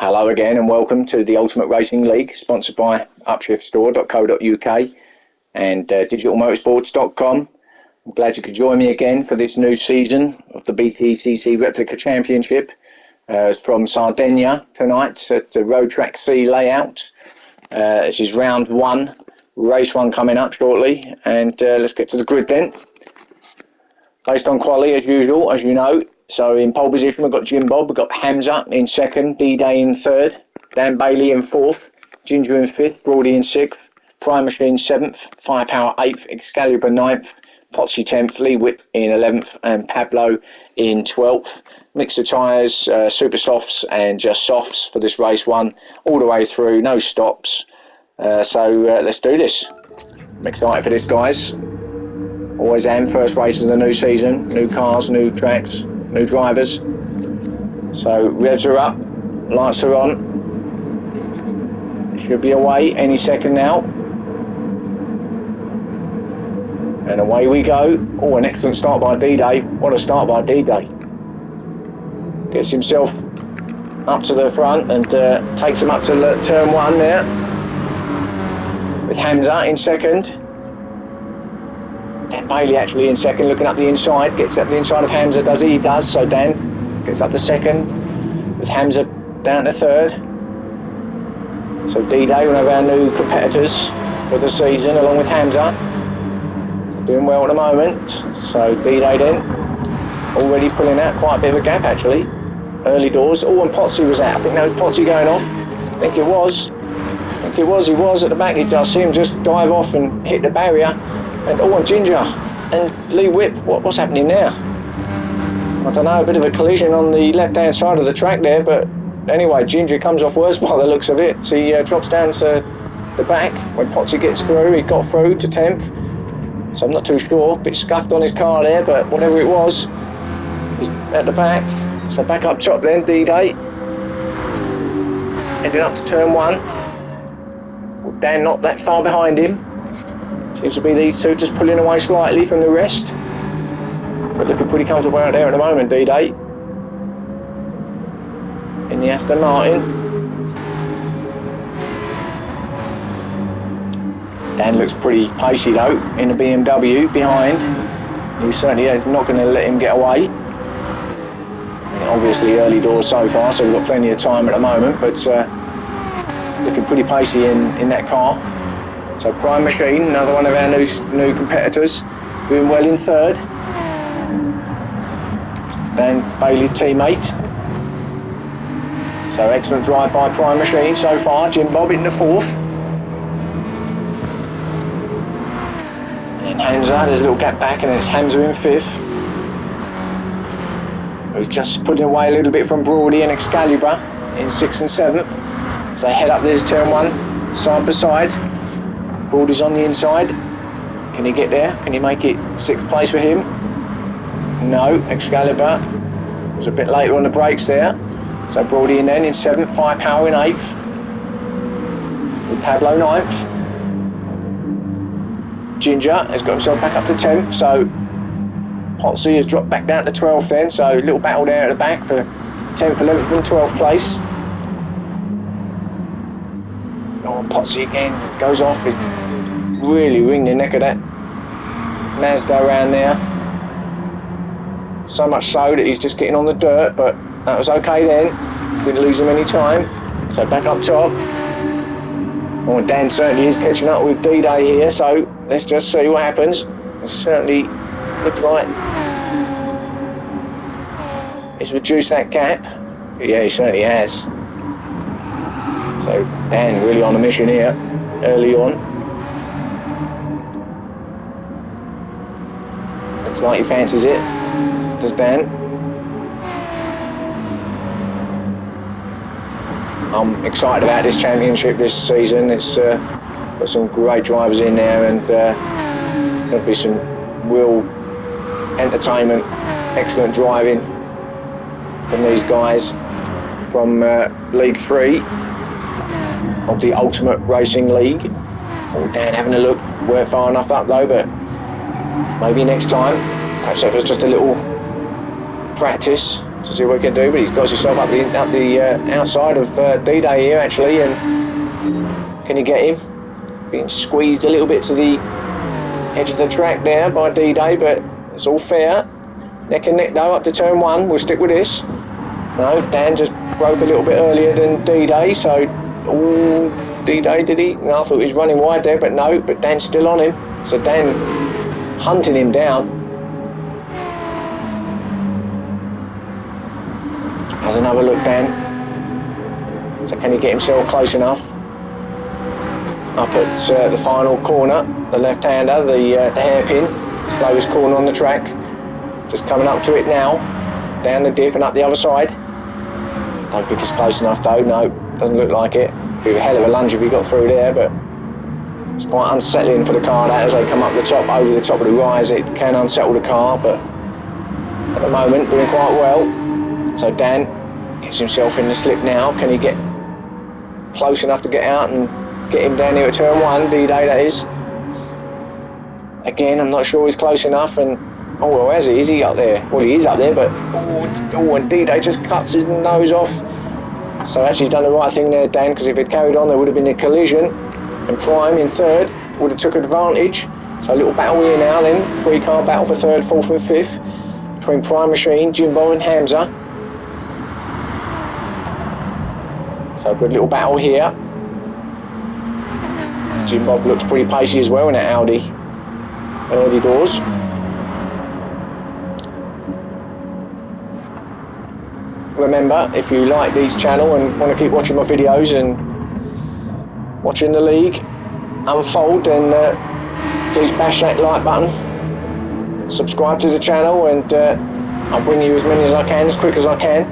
Hello again and welcome to the Ultimate Racing League, sponsored by upshiftstore.co.uk and digitalmotorsports.com. I'm glad you could join me again for this new season of the BTCC Replica Championship from Sardegna tonight at the Road Track C layout. This is round one, race one coming up shortly, and let's get to the grid then. Based on quality as usual, as you know. So in pole position we've got Jim Bob, we've got Hamza in second, D-Day in third, Dan Bailey in fourth, Ginger in fifth, Broady in sixth, Prime Machine seventh, Firepower eighth, Excalibur ninth, Potsy 10th, Lee Whip in 11th and Pablo in 12th. Mix the tyres, super softs and just softs for this race one, all the way through, no stops. So let's do this. I'm excited for this, guys. Always am, first race of the new season, new cars, new tracks, new drivers. So revs are up, lights are on. Should be away any second now. And away we go. Oh, an excellent start by D-Day. What a start by D-Day. Gets himself up to the front and takes him up to turn one there. With Hamza in second. Dan Bailey actually in second, looking up the inside, gets up the inside of Hamza, does he? He does, so Dan gets up to second, with Hamza down to third. So D-Day, one of our new competitors for the season, along with Hamza. Doing well at the moment, so D-Day then, already pulling out quite a bit of a gap actually. Early doors, oh, and Potsy was out, I think that was Potsy going off, I think it was he was at the back. I see him just dive off and hit the barrier. And oh, and Ginger and Lee Whip, what's happening there? I don't know, a bit of a collision on the left-hand side of the track there, but anyway, Ginger comes off worse by the looks of it. He drops down to the back when Potsy gets through. He got through to 10th, so I'm not too sure. Bit scuffed on his car there, but whatever it was, he's at the back. So back up top then, D-Day. Heading up to turn one. Well, Dan not that far behind him. Seems to be these two just pulling away slightly from the rest. But looking pretty comfortable out there at the moment, D-Day. In the Aston Martin. Dan looks pretty pacey though, in the BMW behind. He's certainly not going to let him get away. And obviously early doors so far, so we've got plenty of time at the moment, but looking pretty pacey in that car. So Prime Machine, another one of our new competitors, doing well in third. Dan Bailey's teammate. So excellent drive by Prime Machine so far. Jim Bob in the fourth. And then Hamza, there's a little gap back, and then it's Hamza in fifth. We've just putting away a little bit from Broady and Excalibur in sixth and seventh. So they head up this turn one, side by side. Broady's on the inside. Can he get there? Can he make it sixth place for him? No. Excalibur was a bit later on the brakes there. So Broady in then in seventh, Firepower in eighth. With Pablo ninth. Ginger has got himself back up to 10th. So Potsy has dropped back down to 12th then. So a little battle there at the back for 10th, 11th and 12th place. Oh, and Potsy again goes off. He's really wringed the neck of that Mazda around there. So much so that he's just getting on the dirt, but that was okay then. Didn't lose him any time. So back up top. Oh, and Dan certainly is catching up with D-Day here, so let's just see what happens. It certainly looks like he's reduced that gap. Yeah, he certainly has. So Dan really on a mission here, early on. Looks like he fancies it, does Dan. I'm excited about this championship this season. It's got some great drivers in there, and there'll be some real entertainment, excellent driving from these guys from League 3 of the Ultimate Racing League. Oh, Dan having a look. We're far enough up though, but maybe next time. Perhaps that was just a little practice to see what he can do, but he's got himself up the outside of D-Day here actually, and can he get him? Being squeezed a little bit to the edge of the track there by D-Day, but it's all fair. Neck and neck though up to turn 1. We'll stick with this. No, Dan just broke a little bit earlier than D-Day, so D-Day, did he? No, I thought he was running wide there, but no, but Dan's still on him. So Dan hunting him down. Has another look, Dan. So can he get himself close enough? Up at the final corner, the left-hander, the hairpin, slowest corner on the track. Just coming up to it now, down the dip and up the other side. Don't think it's close enough though, no, doesn't look like it. Be a hell of a lunge if he got through there, but it's quite unsettling for the car that as they come up the top, over the top of the rise, it can unsettle the car, but at the moment doing quite well. So Dan gets himself in the slip now. Can he get close enough to get out and get him down here at turn 1, D-Day that is. Again, I'm not sure he's close enough, and oh well, is he up there? Well, he is up there, but and D-Day just cuts his nose off. So actually he's done the right thing there, Dan, because if it carried on there would have been a collision, and Prime in third would have took advantage. So a little battle here now then, 3-car battle for third, fourth and fifth between Prime Machine, Jimbo and Hamza. So a good little battle here. Jimbo looks pretty pacey as well in that Audi doors. Remember, if you like these channel and want to keep watching my videos and watching the league unfold, then please bash that like button, subscribe to the channel, and I'll bring you as many as I can, as quick as I can.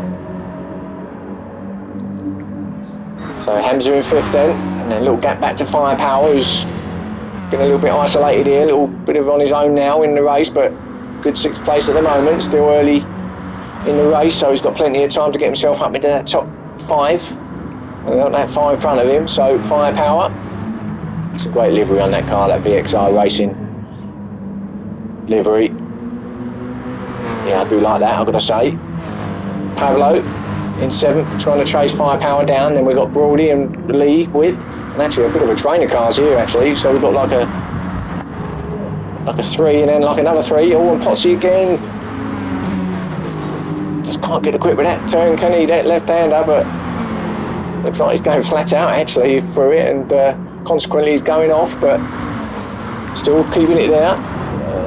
So Hamza in fifth then, and then a little gap back to Firepower, who's been a little bit isolated here, a little bit of on his own now in the race, but good 6th place at the moment, still early in the race, so he's got plenty of time to get himself up into that top 5. And got that 5 in front of him, so Firepower. It's a great livery on that car, that VXR Racing livery. Yeah, I do like that, I've got to say. Pablo in 7th, trying to chase Firepower down. Then we've got Brody and Lee with, and actually a bit of a train of cars here actually. So we've got like a 3 and then like another 3. Oh, and Potsy again. Just can't get a grip with that turn, can he? That left-hander, but looks like he's going flat out actually through it, and consequently he's going off, but still keeping it there.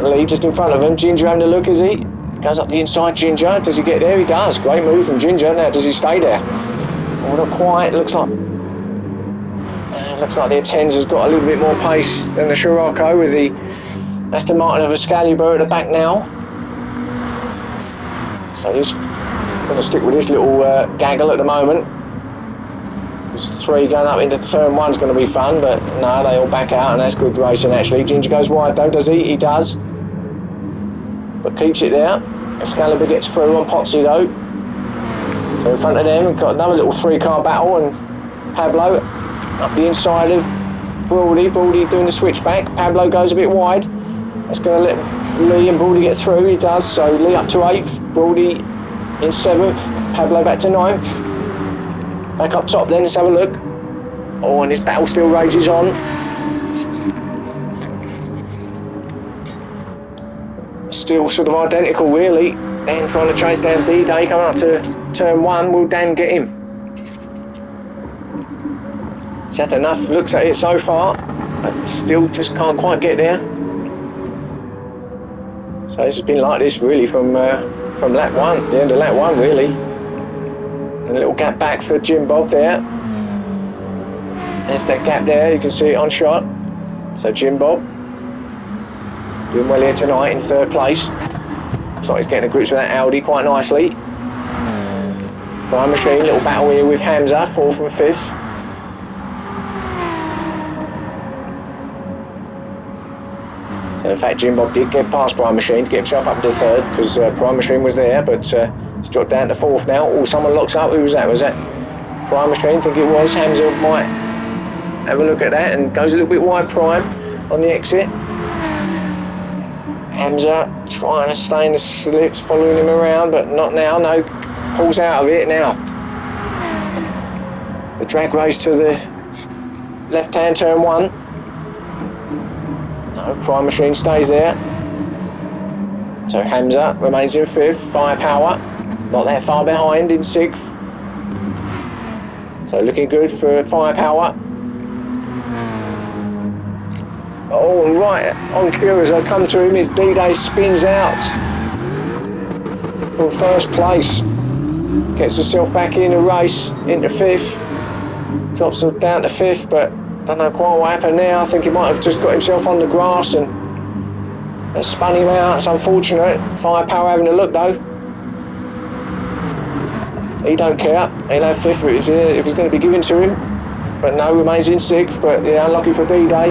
Lee just in front of him. Ginger having a look, is he? Goes up the inside, Ginger. Does he get there? He does. Great move from Ginger. Now, does he stay there? Oh, not quite. Looks like the Atenza's got a little bit more pace than the Scirocco with the Aston Martin of Excalibur at the back now. So he's going to stick with this little gaggle at the moment. There's 3 going up into turn 1's going to be fun, but no, they all back out, and that's good racing actually. Ginger goes wide though, does he? He does. But keeps it there. Excalibur gets through on Potsy though. So in front of them, we've got another little 3-car battle, and Pablo up the inside of Brody. Brody doing the switchback. Pablo goes a bit wide. That's going to let Lee and Brody get through. He does. So Lee up to 8th. Brody in 7th. Pablo back to 9th. Back up top then, let's have a look. Oh, and this battle still rages on. Still sort of identical really. Dan trying to chase down D-Day, coming up to turn 1. Will Dan get him? He's had enough looks at it so far, but still just can't quite get there. So this has been like this really from lap 1, the end of lap 1 really. And a little gap back for Jim Bob there. There's that gap there, you can see it on shot. So Jim Bob doing well here tonight in 3rd place. Looks like he's getting a grip with that Audi quite nicely. Prime Machine, little battle here with Hamza, 4th and 5th. So in fact, Jim Bob did get past Prime Machine to get himself up to 3rd, because Prime Machine was there, but he's dropped down to 4th now. Oh, someone locks up. Who was that? Was that Prime Machine? I think it was. Hamza might have a look at that and goes a little bit wide, Prime, on the exit. Hamza trying to stay in the slips, following him around, but not now. No, pulls out of it now. The drag race to the left-hand turn 1. No, Prime Machine stays there. So Hamza remains in 5th. Firepower, not that far behind in 6th. So looking good for Firepower. Oh, and right on cue as I come to him, his D-Day spins out from 1st place. Gets herself back in the race into 5th. Drops her down to 5th, but don't know quite what happened there. I think he might have just got himself on the grass and spun him out. It's unfortunate. Firepower having a look though. He don't care. He'll have 5th if it's going to be given to him. But no, remains in 6th. But yeah, unlucky for D-Day.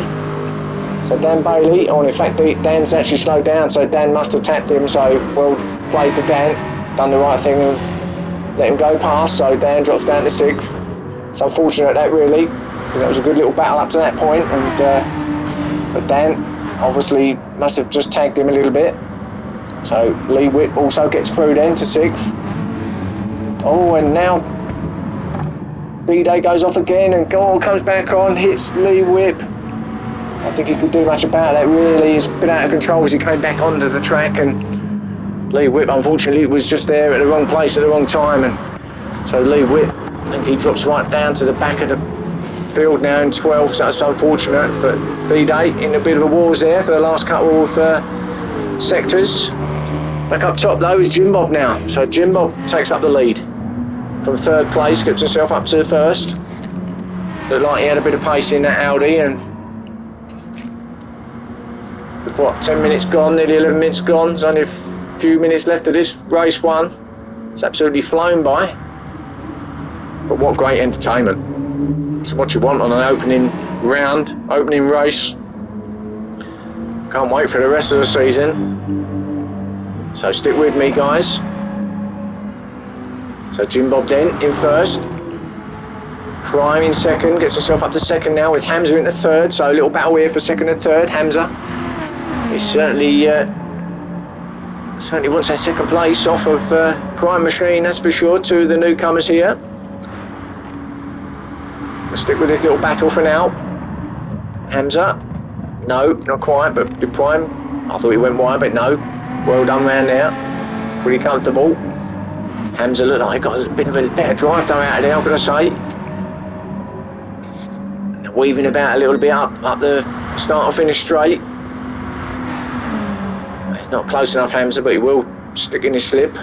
So Dan Bailey, in fact Dan's actually slowed down, so Dan must have tapped him. So well played to Dan. Done the right thing and let him go past. So Dan drops down to 6th. It's unfortunate that really, because that was a good little battle up to that point, and but Dan obviously must have just tagged him a little bit. So Lee Whip also gets through then to 6th. Oh, and now D-Day goes off again and comes back on, hits Lee Whip. I think he could do much about that really. He's been out of control as he came back onto the track, and Lee Whip unfortunately was just there at the wrong place at the wrong time, and so Lee Whip, I think he drops right down to the back of the field now in 12th, so that's unfortunate. But D-Day in a bit of a wars there for the last couple of sectors. Back up top though is Jim Bob now. So Jim Bob takes up the lead from 3rd place, gets himself up to 1st. Looked like he had a bit of pace in that Audi, and with what, 10 minutes gone, nearly 11 minutes gone, there's only a few minutes left of this race 1. It's absolutely flown by. But what great entertainment. It's what you want on an opening round, opening race. Can't wait for the rest of the season. So stick with me, guys. So Jim Bob Dent in 1st. Prime in 2nd, gets himself up to 2nd now with Hamza into 3rd. So a little battle here for 2nd and 3rd. Hamza, he certainly wants that 2nd place off of Prime Machine, that's for sure. 2 of the newcomers here. We'll stick with this little battle for now. Hamza, no, not quite, but did Prime. I thought he went wide, but no. Well done round there. Pretty comfortable. Hamza looked like he got a bit of a better drive though out of there, I've got to say. Weaving about a little bit up the start or finish straight. He's not close enough, Hamza, but he will stick in his slip.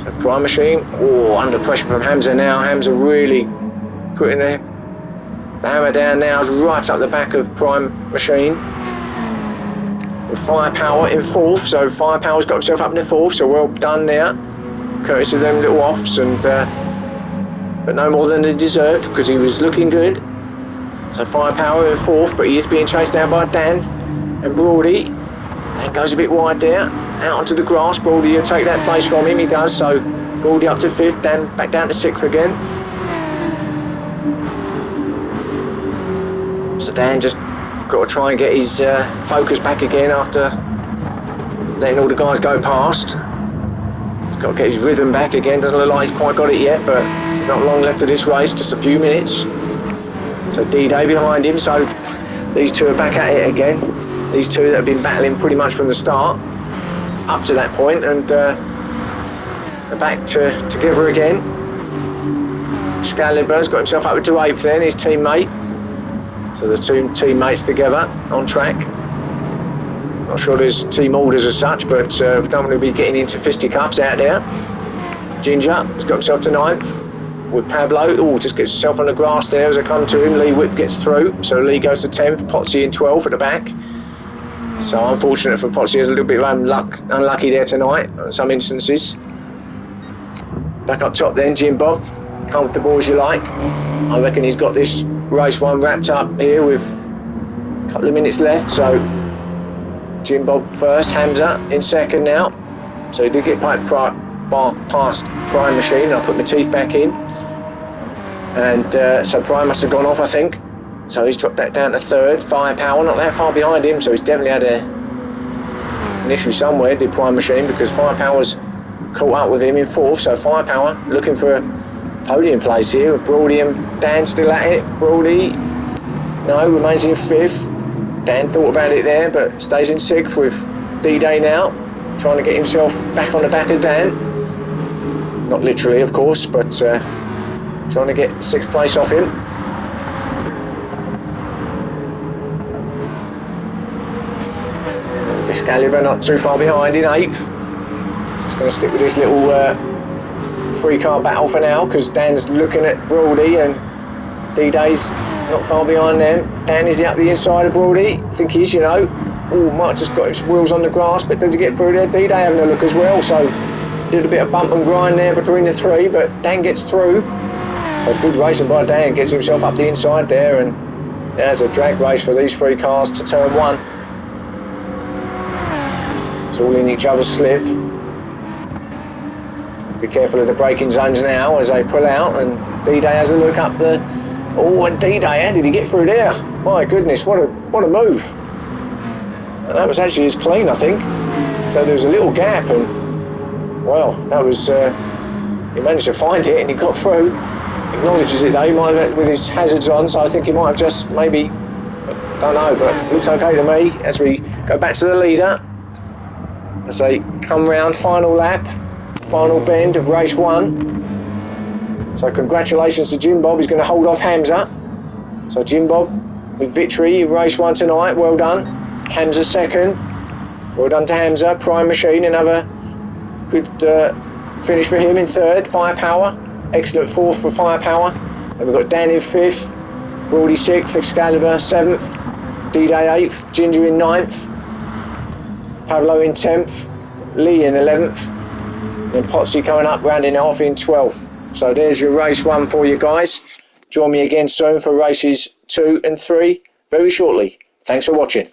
So Prime Machine, under pressure from Hamza now. Hamza really putting the hammer down now, right up the back of Prime Machine. With Firepower in 4th, so Firepower's got himself up in the 4th, so well done there. Courtesy of them little offs, and but no more than they deserved, because he was looking good. So Firepower in 4th, but he is being chased down by Dan and Brody. Dan goes a bit wide there, out onto the grass. Brody will take that place from him, he does. So Brody up to 5th, Dan back down to 6th again. So Dan just got to try and get his focus back again after letting all the guys go past. He's got to get his rhythm back again. Doesn't look like he's quite got it yet, but there's not long left of this race, just a few minutes. So D-Day behind him, so these two are back at it again. These two that have been battling pretty much from the start up to that point, and they're back together again. Scaliber's got himself up to 8th then, his teammate. So the two teammates together on track. Not sure there's team orders as such, but we don't want to be getting into fisticuffs out there. Ginger has got himself to 9th with Pablo. Just gets himself on the grass there as I come to him. Lee Whip gets through, so Lee goes to 10th. Potsy in 12th at the back. So unfortunate for Potsy, is a little bit unlucky there tonight in some instances. Back up top then, Jim Bob. Comfortable as you like. I reckon he's got this race 1 wrapped up here with a couple of minutes left. So Jim Bob 1st, Hamza in 2nd now. So he did get past Prime Machine. I'll put my teeth back in. And so Prime must have gone off, I think. So he's dropped that down to 3rd. Firepower not that far behind him, so he's definitely had an issue somewhere, did Prime Machine, because Firepower's caught up with him in 4th, so Firepower looking for a podium place here. Brody and Dan still at it. Brody, no, remains in 5th. Dan thought about it there, but stays in 6th with D-Day now, trying to get himself back on the back of Dan. Not literally, of course, but trying to get 6th place off him. Excalibur not too far behind in 8th. Just going to stick with this little 3-car battle for now, because Dan's looking at Brody and D-Day's not far behind them. Dan, is he up the inside of Brody? I think he is, you know. Oh, might have just got his wheels on the grass, but does he get through there? D-Day having a look as well, so did a bit of bump and grind there between the 3, but Dan gets through. So good racing by Dan, gets himself up the inside there, and there's a drag race for these 3 cars to turn 1. It's all in each other's slip. Be careful of the braking zones now as they pull out, and D-Day has a look up the... Oh, and D-Day, how did he get through there? My goodness, what a move. And that was actually his clean, I think. So there was a little gap, and well, that was... he managed to find it and he got through. Acknowledges it though, he might have with his hazards on, so I think he might have just maybe... Don't know, but it looks okay to me as we go back to the leader. As they come round, final lap, final bend of race 1. So congratulations to Jim Bob, he's going to hold off Hamza. So Jim Bob with victory in race 1 tonight, well done. Hamza 2nd, well done to Hamza. Prime Machine, another good finish for him in 3rd. Firepower, excellent 4th for Firepower. And we've got Dan in 5th, Brody 6th, Excalibur 7th, D-Day 8th, Ginger in 9th. Pablo in 10th, Lee in 11th, then Potsy coming up, rounding it off in 12th. So there's your race 1 for you guys. Join me again soon for races 2 and 3 very shortly. Thanks for watching.